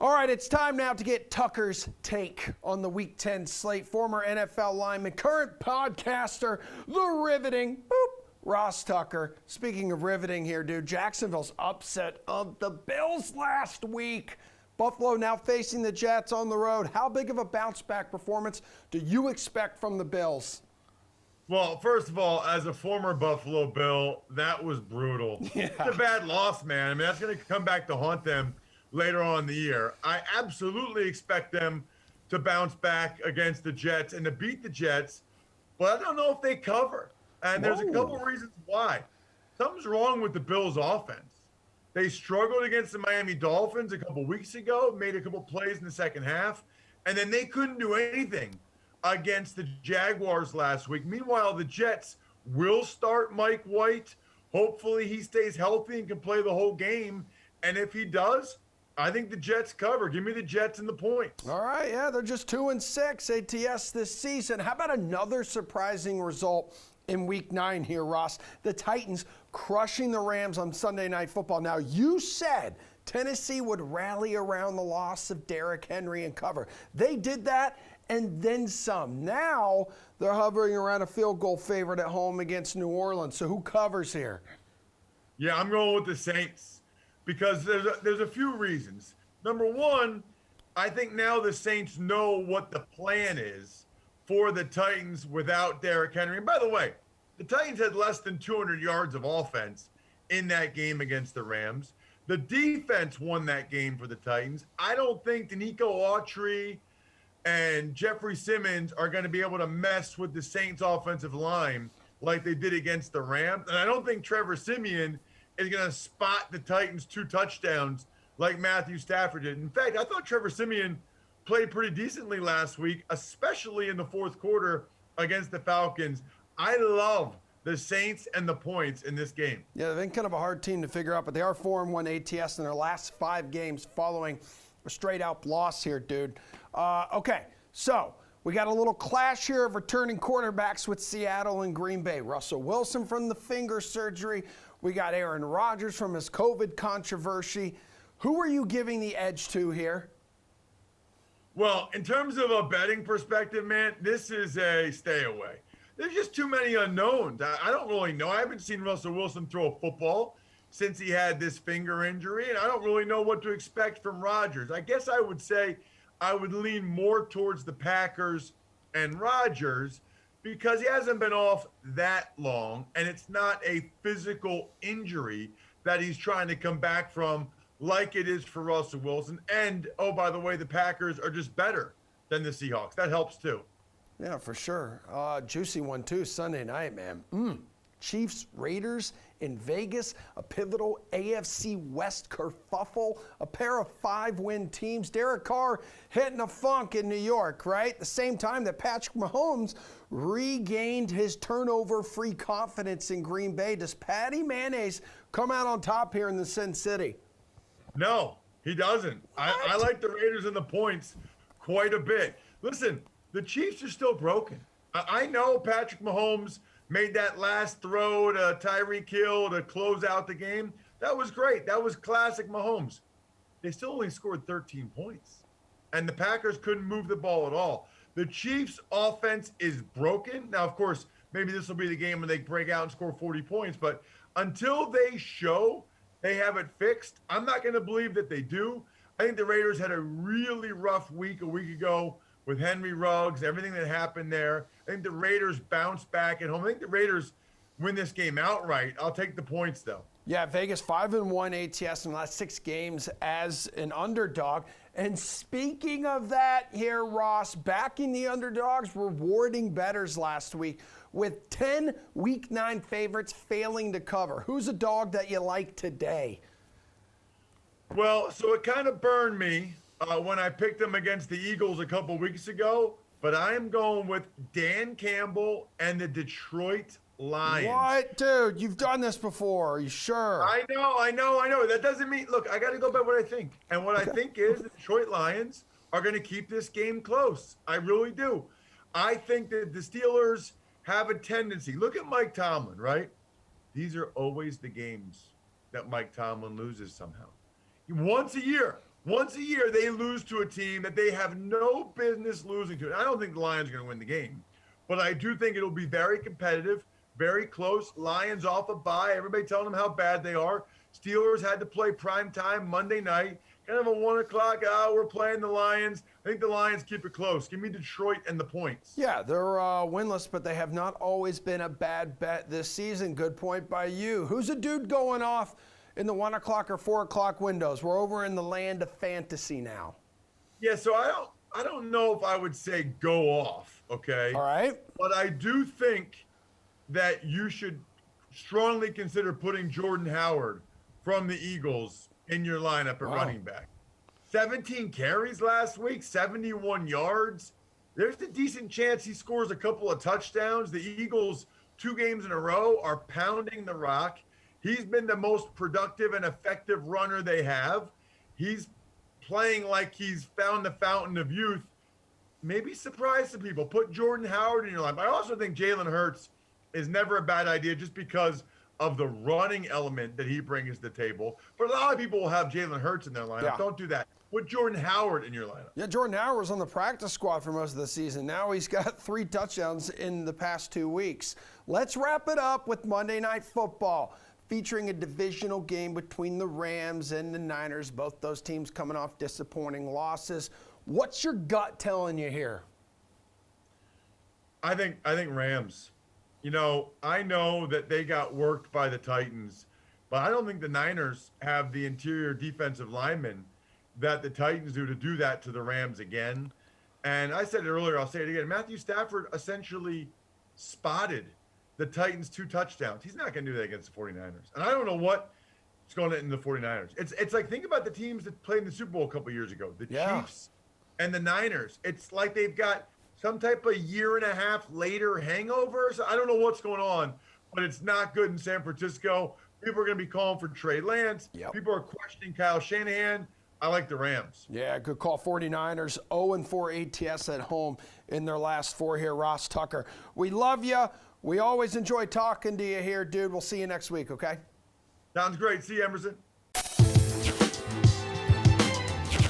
All right, it's time now to get Tucker's take on the Week 10 slate. Former NFL lineman, current podcaster, the riveting, Ross Tucker. Speaking of riveting here, dude, Jacksonville's upset of the Bills last week. Buffalo now facing the Jets on the road. How big of a bounce-back performance do you expect from the Bills? Well, first of all, as a former Buffalo Bill, that was brutal. Yeah. It's a bad loss, man. I mean, that's going to come back to haunt them later on in the year. I absolutely expect them to bounce back against the Jets and to beat the Jets, but I don't know if they cover. And there's a couple of reasons why. Something's wrong with the Bills' offense. They struggled against the Miami Dolphins a couple weeks ago, made a couple plays in the second half, and then they couldn't do anything against the Jaguars last week. Meanwhile, the Jets will start Mike White. Hopefully he stays healthy and can play the whole game. And if he does, I think the Jets cover. Give me the Jets and the points. All right, yeah, they're just 2-6 ATS this season. How about another surprising result in Week 9 here, Ross? The Titans crushing the Rams on Sunday Night Football. Now, you said Tennessee would rally around the loss of Derrick Henry and cover. They did that and then some. Now they're hovering around a field goal favorite at home against New Orleans. So who covers here? Yeah, I'm going with the Saints because there's a few reasons. Number one, I think now the Saints know what the plan is for the Titans without Derrick Henry. And by the way, the Titans had less than 200 yards of offense in that game against the Rams. The defense won that game for the Titans. I don't think Danico Autry and Jeffrey Simmons are going to be able to mess with the Saints offensive line like they did against the Rams. And I don't think Trevor Siemian is going to spot the Titans 2 touchdowns like Matthew Stafford did. In fact, I thought Trevor Siemian played pretty decently last week, especially in the fourth quarter against the Falcons. I love the Saints and the points in this game. Yeah, they've been kind of a hard team to figure out, but they are 4-1 ATS in their last 5 games following a straight-out loss here, dude. Okay, so we got a little clash here of returning quarterbacks with Seattle and Green Bay. Russell Wilson from the finger surgery. We got Aaron Rodgers from his COVID controversy. Who are you giving the edge to here? Well, in terms of a betting perspective, man, this is a stay away. There's just too many unknowns. I don't really know. I haven't seen Russell Wilson throw a football since he had this finger injury, and I don't really know what to expect from Rodgers. I guess I would say I would lean more towards the Packers and Rodgers because he hasn't been off that long, and it's not a physical injury that he's trying to come back from like it is for Russell Wilson. And, oh, by the way, the Packers are just better than the Seahawks. That helps, too. Yeah, for sure. Juicy one, too, Sunday night, man. Chiefs, Raiders in Vegas, a pivotal AFC West kerfuffle, a pair of 5-win teams. Derek Carr hitting a funk in New York, right? The same time that Patrick Mahomes regained his turnover-free confidence in Green Bay. Does Patty Mayonnaise come out on top here in the Sin City? No, he doesn't. I like the Raiders and the points quite a bit. Listen, the Chiefs are still broken. I know Patrick Mahomes made that last throw to Tyreek Hill to close out the game. That was great. That was classic Mahomes. They still only scored 13 points. And the Packers couldn't move the ball at all. The Chiefs' offense is broken. Now, of course, maybe this will be the game when they break out and score 40 points. But until they show they have it fixed, I'm not going to believe that they do. I think the Raiders had a really rough week a week ago with Henry Ruggs, everything that happened there. I think the Raiders bounce back at home. I think the Raiders win this game outright. I'll take the points, though. Yeah, Vegas 5-1 ATS in the last 6 games as an underdog. And speaking of that here, Ross, backing the underdogs, rewarding bettors last week with 10 Week 9 favorites failing to cover. Who's a dog that you like today? Well, so it kind of burned me when I picked them against the Eagles a couple weeks ago, but I am going with Dan Campbell and the Detroit Lions. What? Dude, you've done this before. Are you sure? I know. That doesn't mean, look, I got to go by what I think. And what I think is the Detroit Lions are going to keep this game close. I really do. I think that the Steelers have a tendency. Look at Mike Tomlin, right? These are always the games that Mike Tomlin loses somehow. Once a year, Once a year, they lose to a team that they have no business losing to. And I don't think the Lions are going to win the game, but I do think it'll be very competitive, very close. Lions off a bye. Everybody telling them how bad they are. Steelers had to play prime time Monday night. Kind of a 1 o'clock, we're playing the Lions. I think the Lions keep it close. Give me Detroit and the points. Yeah, they're winless, but they have not always been a bad bet this season. Good point by you. Who's a dude going off in the 1 o'clock or 4 o'clock windows? We're over in the land of fantasy now. Yeah, so I don't know if I would say go off, okay? All right. But I do think that you should strongly consider putting Jordan Howard from the Eagles in your lineup at running back. 17 carries last week, 71 yards. There's a decent chance he scores a couple of touchdowns. The Eagles, 2 games in a row, are pounding the rock. He's been the most productive and effective runner they have. He's playing like he's found the fountain of youth. Maybe surprise some people. Put Jordan Howard in your lineup. I also think Jalen Hurts is never a bad idea just because of the running element that he brings to the table. But a lot of people will have Jalen Hurts in their lineup. Yeah. Don't do that. Put Jordan Howard in your lineup. Yeah, Jordan Howard was on the practice squad for most of the season. Now he's got 3 touchdowns in the past 2 weeks. Let's wrap it up with Monday Night Football, featuring a divisional game between the Rams and the Niners. Both those teams coming off disappointing losses. What's your gut telling you here? I think Rams. You know, I know that they got worked by the Titans, but I don't think the Niners have the interior defensive linemen that the Titans do to do that to the Rams again. And I said it earlier, I'll say it again. Matthew Stafford essentially spotted the Titans 2 touchdowns. He's not going to do that against the 49ers. And I don't know what's going on in the 49ers. It's like, think about the teams that played in the Super Bowl a couple years ago, the Chiefs and the Niners. It's like they've got some type of year-and-a-half later hangover. So I don't know what's going on, but it's not good in San Francisco. People are going to be calling for Trey Lance. Yep. People are questioning Kyle Shanahan. I like the Rams. Yeah, good call. 49ers, 0-4 ATS at home in their last 4 here. Ross Tucker, we love you. We always enjoy talking to you here, dude. We'll see you next week, okay? Sounds great. See you, Emerson.